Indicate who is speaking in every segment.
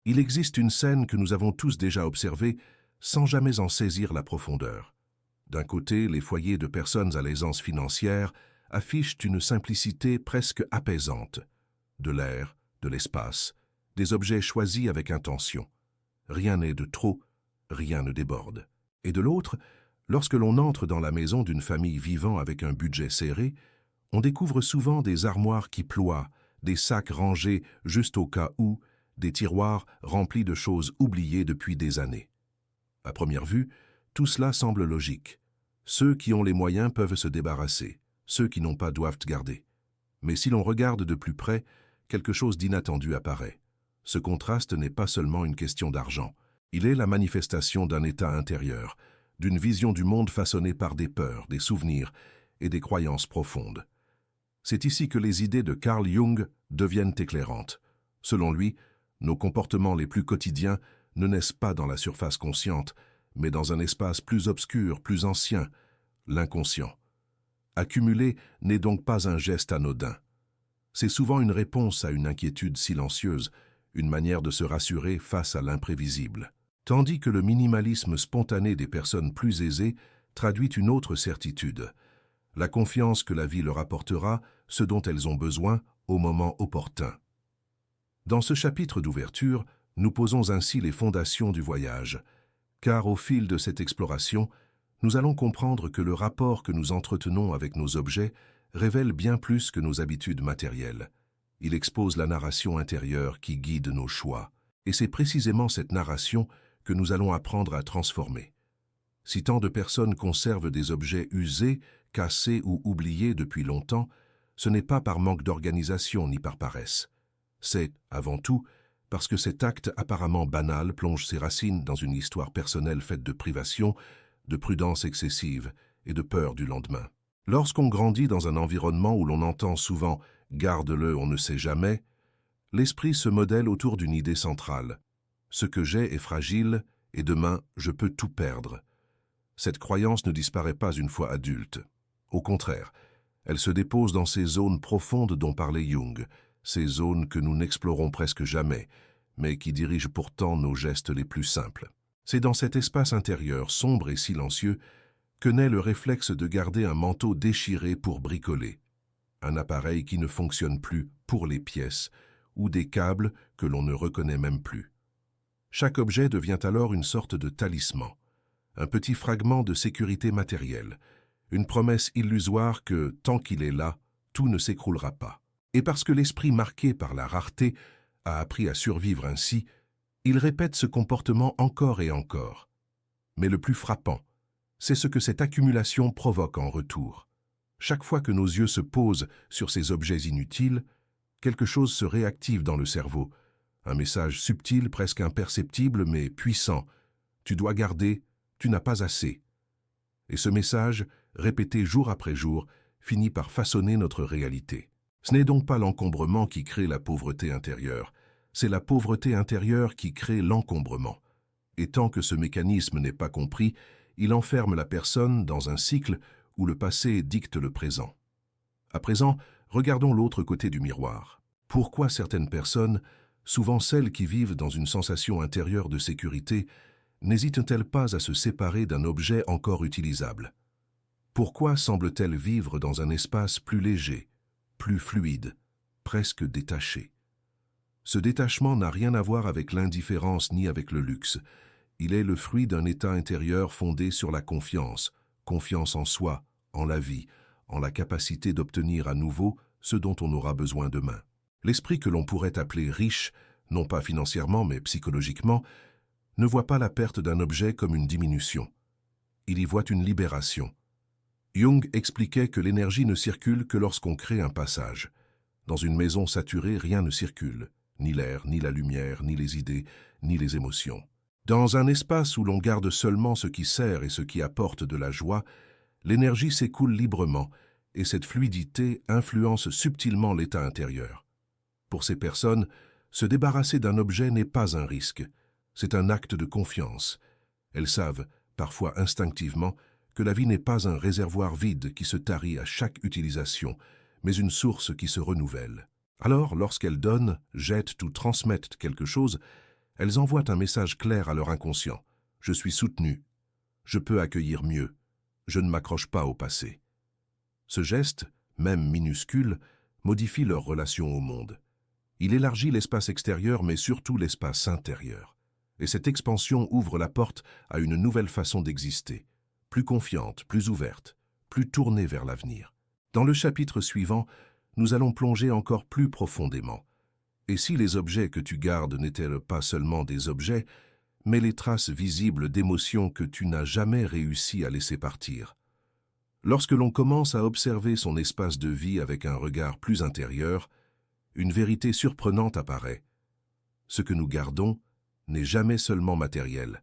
Speaker 1: Il existe une scène que nous avons tous déjà observée sans jamais en saisir la profondeur. D'un côté, les foyers de personnes à l'aisance financière affichent une simplicité presque apaisante. De l'air, de l'espace, des objets choisis avec intention. Rien n'est de trop, rien ne déborde. Et de l'autre, lorsque l'on entre dans la maison d'une famille vivant avec un budget serré, on découvre souvent des armoires qui ploient, des sacs rangés juste au cas où, des tiroirs remplis de choses oubliées depuis des années. À première vue, tout cela semble logique. Ceux qui ont les moyens peuvent se débarrasser, ceux qui n'ont pas doivent garder. Mais si l'on regarde de plus près, quelque chose d'inattendu apparaît. Ce contraste n'est pas seulement une question d'argent. Il est la manifestation d'un état intérieur, d'une vision du monde façonnée par des peurs, des souvenirs et des croyances profondes. C'est ici que les idées de Carl Jung deviennent éclairantes. Selon lui, nos comportements les plus quotidiens ne naissent pas dans la surface consciente, mais dans un espace plus obscur, plus ancien, l'inconscient. Accumuler n'est donc pas un geste anodin. C'est souvent une réponse à une inquiétude silencieuse, une manière de se rassurer face à l'imprévisible. Tandis que le minimalisme spontané des personnes plus aisées traduit une autre certitude, la confiance que la vie leur apportera ce dont elles ont besoin au moment opportun. Dans ce chapitre d'ouverture, nous posons ainsi les fondations du voyage, car au fil de cette exploration, nous allons comprendre que le rapport que nous entretenons avec nos objets révèle bien plus que nos habitudes matérielles. Il expose la narration intérieure qui guide nos choix, et c'est précisément cette narration que nous allons apprendre à transformer. Si tant de personnes conservent des objets usés, cassés ou oubliés depuis longtemps, ce n'est pas par manque d'organisation ni par paresse. C'est, avant tout, parce que cet acte apparemment banal plonge ses racines dans une histoire personnelle faite de privation, de prudence excessive et de peur du lendemain. Lorsqu'on grandit dans un environnement où l'on entend souvent « garde-le, on ne sait jamais », l'esprit se modèle autour d'une idée centrale. Ce que j'ai est fragile et demain, je peux tout perdre. Cette croyance ne disparaît pas une fois adulte. Au contraire, elle se dépose dans ces zones profondes dont parlait Jung, ces zones que nous n'explorons presque jamais, mais qui dirigent pourtant nos gestes les plus simples. C'est dans cet espace intérieur sombre et silencieux que naît le réflexe de garder un manteau déchiré pour bricoler, un appareil qui ne fonctionne plus pour les pièces, ou des câbles que l'on ne reconnaît même plus. Chaque objet devient alors une sorte de talisman, un petit fragment de sécurité matérielle, une promesse illusoire que, tant qu'il est là, tout ne s'écroulera pas. Et parce que l'esprit marqué par la rareté a appris à survivre ainsi, il répète ce comportement encore et encore. Mais le plus frappant, c'est ce que cette accumulation provoque en retour. Chaque fois que nos yeux se posent sur ces objets inutiles, quelque chose se réactive dans le cerveau, un message subtil, presque imperceptible, mais puissant. Tu dois garder, tu n'as pas assez. Et ce message, répété jour après jour, finit par façonner notre réalité. Ce n'est donc pas l'encombrement qui crée la pauvreté intérieure, c'est la pauvreté intérieure qui crée l'encombrement. Et tant que ce mécanisme n'est pas compris, il enferme la personne dans un cycle où le passé dicte le présent. À présent, regardons l'autre côté du miroir. Pourquoi certaines personnes, souvent celles qui vivent dans une sensation intérieure de sécurité, n'hésitent-elles pas à se séparer d'un objet encore utilisable? Pourquoi semblent-elles vivre dans un espace plus léger, plus fluide, presque détaché? Ce détachement n'a rien à voir avec l'indifférence ni avec le luxe. Il est le fruit d'un état intérieur fondé sur la confiance, confiance en soi, en la vie, en la capacité d'obtenir à nouveau ce dont on aura besoin demain. L'esprit que l'on pourrait appeler riche, non pas financièrement mais psychologiquement, ne voit pas la perte d'un objet comme une diminution. Il y voit une libération. Jung expliquait que l'énergie ne circule que lorsqu'on crée un passage. Dans une maison saturée, rien ne circule, ni l'air, ni la lumière, ni les idées, ni les émotions. Dans un espace où l'on garde seulement ce qui sert et ce qui apporte de la joie, l'énergie s'écoule librement et cette fluidité influence subtilement l'état intérieur. Pour ces personnes, se débarrasser d'un objet n'est pas un risque, c'est un acte de confiance. Elles savent, parfois instinctivement, que la vie n'est pas un réservoir vide qui se tarit à chaque utilisation, mais une source qui se renouvelle. Alors, lorsqu'elles donnent, jettent ou transmettent quelque chose, Elles envoient un message clair à leur inconscient. Je suis soutenu. Je peux accueillir mieux. Je ne m'accroche pas au passé. Ce geste, même minuscule, modifie leur relation au monde. Il élargit l'espace extérieur, mais surtout l'espace intérieur. Et cette expansion ouvre la porte à une nouvelle façon d'exister, plus confiante, plus ouverte, plus tournée vers l'avenir. Dans le chapitre suivant, nous allons plonger encore plus profondément. Et si les objets que tu gardes n'étaient pas seulement des objets, mais les traces visibles d'émotions que tu n'as jamais réussi à laisser partir? Lorsque l'on commence à observer son espace de vie avec un regard plus intérieur, une vérité surprenante apparaît. Ce que nous gardons n'est jamais seulement matériel.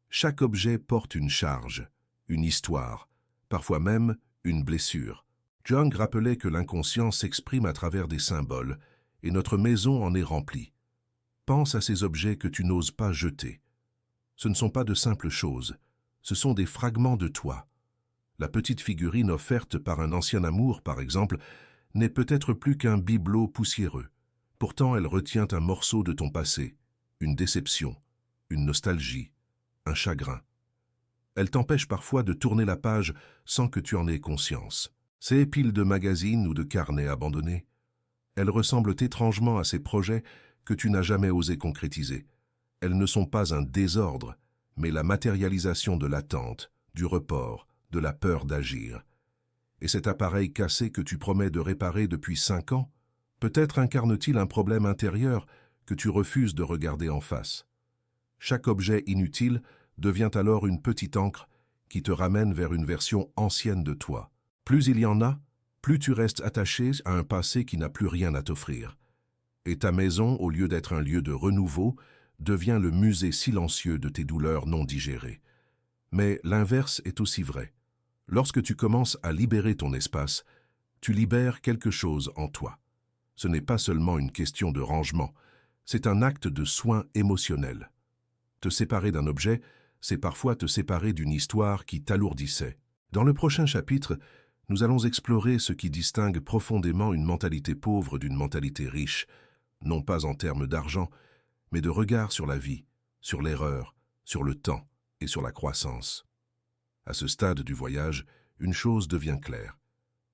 Speaker 1: Chaque objet porte une charge, une histoire, parfois même une blessure. Jung rappelait que l'inconscient s'exprime à travers des symboles, et notre maison en est remplie. Pense à ces objets que tu n'oses pas jeter. Ce ne sont pas de simples choses, ce sont des fragments de toi. La petite figurine offerte par un ancien amour, par exemple, n'est peut-être plus qu'un bibelot poussiéreux. Pourtant, elle retient un morceau de ton passé, une déception, une nostalgie, un chagrin. Elle t'empêche parfois de tourner la page sans que tu en aies conscience. Ces piles de magazines ou de carnets abandonnés, elles ressemblent étrangement à ces projets que tu n'as jamais osé concrétiser. Elles ne sont pas un désordre, mais la matérialisation de l'attente, du report, de la peur d'agir. Et cet appareil cassé que tu promets de réparer depuis 5 ans, peut-être incarne-t-il un problème intérieur que tu refuses de regarder en face. Chaque objet inutile devient alors une petite encre qui te ramène vers une version ancienne de toi. Plus il y en a, plus tu restes attaché à un passé qui n'a plus rien à t'offrir. Et ta maison, au lieu d'être un lieu de renouveau, devient le musée silencieux de tes douleurs non digérées. Mais l'inverse est aussi vrai. Lorsque tu commences à libérer ton espace, tu libères quelque chose en toi. Ce n'est pas seulement une question de rangement, c'est un acte de soin émotionnel. Te séparer d'un objet, c'est parfois te séparer d'une histoire qui t'alourdissait. Dans le prochain chapitre, nous allons explorer ce qui distingue profondément une mentalité pauvre d'une mentalité riche, non pas en termes d'argent, mais de regard sur la vie, sur l'erreur, sur le temps et sur la croissance. À ce stade du voyage, une chose devient claire.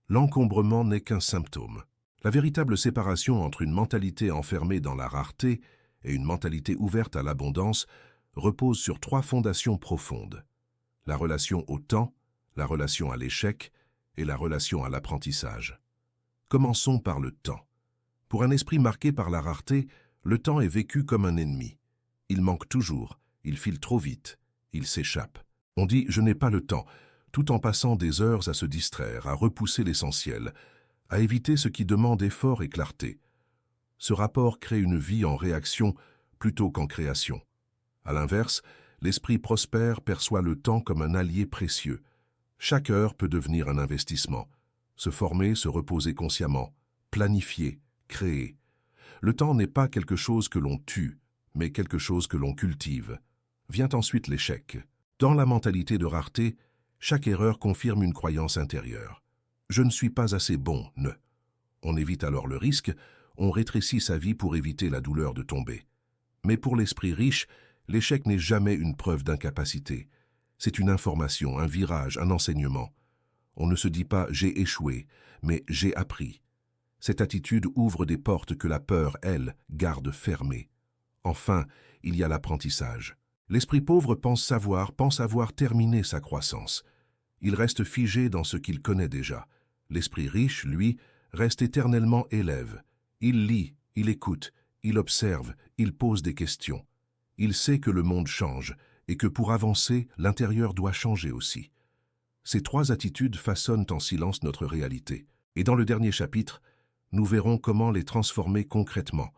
Speaker 1: L'encombrement n'est qu'un symptôme. La véritable séparation entre une mentalité enfermée dans la rareté et une mentalité ouverte à l'abondance repose sur 3 fondations profondes. La relation au temps, la relation à l'échec et la relation à l'apprentissage. Commençons par le temps. Pour un esprit marqué par la rareté, le temps est vécu comme un ennemi. Il manque toujours, il file trop vite, il s'échappe. On dit « je n'ai pas le temps », tout en passant des heures à se distraire, à repousser l'essentiel, à éviter ce qui demande effort et clarté. Ce rapport crée une vie en réaction plutôt qu'en création. À l'inverse, l'esprit prospère perçoit le temps comme un allié précieux. Chaque heure peut devenir un investissement. Se former, se reposer consciemment, planifier, créer. Le temps n'est pas quelque chose que l'on tue, mais quelque chose que l'on cultive. Vient ensuite l'échec. Dans la mentalité de rareté, chaque erreur confirme une croyance intérieure. Je ne suis pas assez bon, ne. On évite alors le risque, on rétrécit sa vie pour éviter la douleur de tomber. Mais pour l'esprit riche, l'échec n'est jamais une preuve d'incapacité. C'est une information, un virage, un enseignement. On ne se dit pas « j'ai échoué », mais « j'ai appris ». Cette attitude ouvre des portes que la peur, elle, garde fermées. Enfin, il y a l'apprentissage. L'esprit pauvre pense avoir terminé sa croissance. Il reste figé dans ce qu'il connaît déjà. L'esprit riche, lui, reste éternellement élève. Il lit, il écoute, il observe, il pose des questions. Il sait que le monde change et que pour avancer, l'intérieur doit changer aussi. Ces 3 attitudes façonnent en silence notre réalité. Et dans le dernier chapitre, nous verrons comment les transformer concrètement.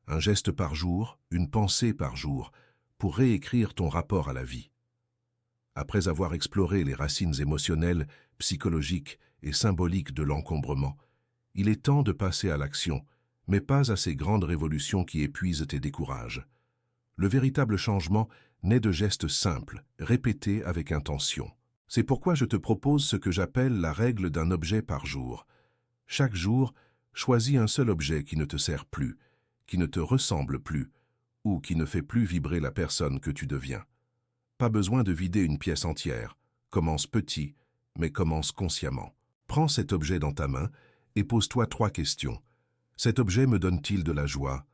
Speaker 1: Un geste par jour, une pensée par jour, pour réécrire ton rapport à la vie. Après avoir exploré les racines émotionnelles, psychologiques et symboliques de l'encombrement, il est temps de passer à l'action, mais pas à ces grandes révolutions qui épuisent et découragent. Le véritable changement naît de gestes simples, répétés avec intention. C'est pourquoi je te propose ce que j'appelle la règle d'un objet par jour. Chaque jour, choisis un seul objet qui ne te sert plus, qui ne te ressemble plus, ou qui ne fait plus vibrer la personne que tu deviens. Pas besoin de vider une pièce entière. Commence petit, mais commence consciemment. Prends cet objet dans ta main et pose-toi 3 questions. Cet objet me donne-t-il de la joie?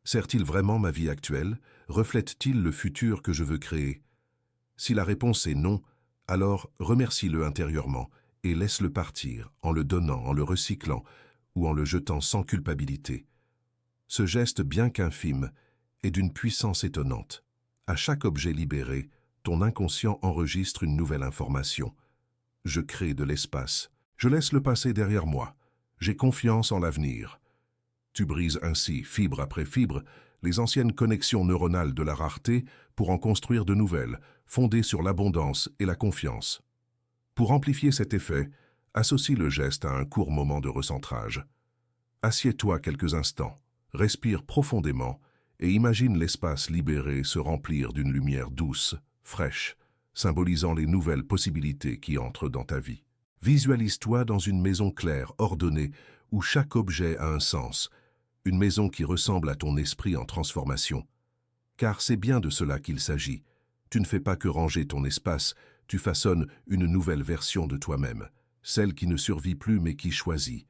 Speaker 1: Sert-il vraiment ma vie actuelle? Reflète-t-il le futur que je veux créer? Si la réponse est non, alors remercie-le intérieurement et laisse-le partir en le donnant, en le recyclant ou en le jetant sans culpabilité. Ce geste, bien qu'infime, est d'une puissance étonnante. À chaque objet libéré, ton inconscient enregistre une nouvelle information. Je crée de l'espace. Je laisse le passé derrière moi. J'ai confiance en l'avenir. Tu brises ainsi, fibre après fibre, les anciennes connexions neuronales de la rareté pour en construire de nouvelles, fondées sur l'abondance et la confiance. Pour amplifier cet effet, associe le geste à un court moment de recentrage. Assieds-toi quelques instants, respire profondément et imagine l'espace libéré se remplir d'une lumière douce, fraîche, symbolisant les nouvelles possibilités qui entrent dans ta vie. Visualise-toi dans une maison claire, ordonnée, où chaque objet a un sens, une maison qui ressemble à ton esprit en transformation. Car c'est bien de cela qu'il s'agit. Tu ne fais pas que ranger ton espace, tu façonnes une nouvelle version de toi-même, celle qui ne survit plus mais qui choisit,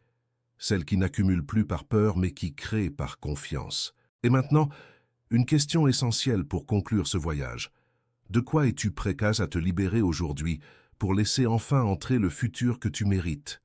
Speaker 1: celle qui n'accumule plus par peur mais qui crée par confiance. Et maintenant, une question essentielle pour conclure ce voyage. De quoi es-tu prêt à te libérer aujourd'hui pour laisser enfin entrer le futur que tu mérites?